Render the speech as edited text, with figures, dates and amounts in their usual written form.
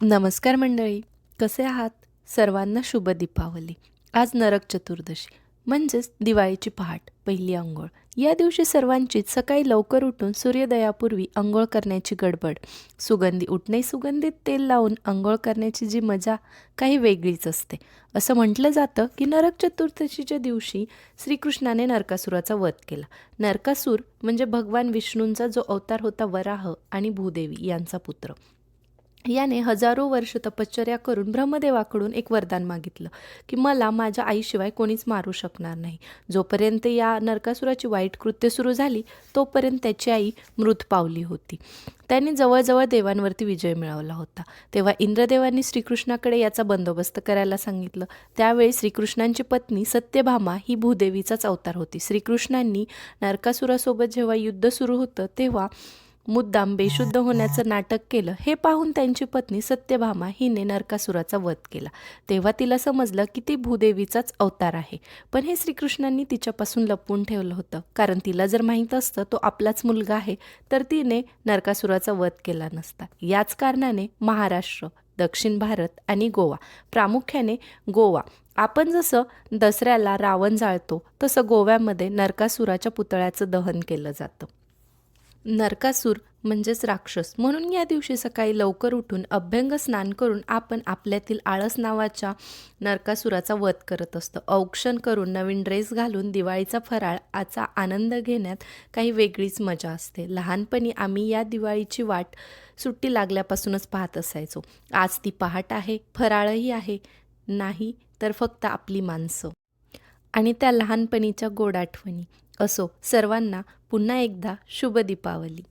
नमस्कार मंडळी, कसे आहात? सर्वांना शुभ दीपावली. आज नरक चतुर्दशी म्हणजेच दिवाळीची पहाट, पहिली अंघोळ. या दिवशी सर्वांचीच सकाळी लवकर उठून सूर्योदयापूर्वी अंघोळ करण्याची गडबड. सुगंधित तेल लावून अंघोळ करण्याची जी मजा काही वेगळीच असते. असं म्हटलं जातं की नरक चतुर्दशीच्या दिवशी श्रीकृष्णाने नरकासुराचा वध केला. नरकासूर म्हणजे भगवान विष्णूंचा जो अवतार होता वराह आणि भूदेवी यांचा पुत्र. याने हजारो वर्ष तपश्चर्या करून ब्रह्मदेवाकडून एक वरदान मागितलं की मला माझ्या आईशिवाय कोणीच मारू शकणार नाही. जोपर्यंत या नरकासुराची वाईट कृत्य सुरू झाली तोपर्यंत त्याची आई मृत पावली होती. त्यांनी जवळजवळ देवांवरती विजय मिळवला होता. तेव्हा इंद्रदेवांनी श्रीकृष्णाकडे याचा बंदोबस्त करायला सांगितलं. त्यावेळी श्रीकृष्णांची पत्नी सत्यभामा ही भूदेवीचाच अवतार होती. श्रीकृष्णांनी नरकासुरासोबत जेव्हा युद्ध सुरू होतं तेव्हा मुद्दाम बेशुद्ध होण्याचं नाटक केलं. हे पाहून त्यांची पत्नी सत्यभामा हिने नरकासुराचा वध केला. तेव्हा तिला समजलं की ती भूदेवीचाच अवतार आहे. पण हे श्रीकृष्णांनी तिच्यापासून लपवून ठेवलं होतं, कारण तिला जर माहीत असतं तो आपलाच मुलगा आहे तर तिने नरकासुराचा वध केला नसता. याच कारणाने महाराष्ट्र, दक्षिण भारत आणि गोवा, प्रामुख्याने गोवा, आपण जसं दसऱ्याला रावण जाळतो तसं गोव्यामध्ये नरकासुराच्या पुतळ्याचं दहन केलं जातं. नरकासूर म्हणजेच राक्षस म्हणून या दिवशी सकाळी लवकर उठून अभ्यंग स्नान करून आपण आपल्यातील आळस नावाच्या नरकासुराचा वध करत असतो. औक्षण करून नवीन ड्रेस घालून दिवाळीचा फराळाचा आनंद घेण्यात काही वेगळीच मजा असते. लहानपणी आम्ही या दिवाळीची वाट सुट्टी लागल्यापासूनच पाहत असायचो. आज ती पहाट आहे, फराळही आहे, नाही तर फक्त आपली माणसं आणि त्या लहानपणीच्या गोड आठवणी. असो, सर्वांना पुन्हा एकदा शुभ दीपावली.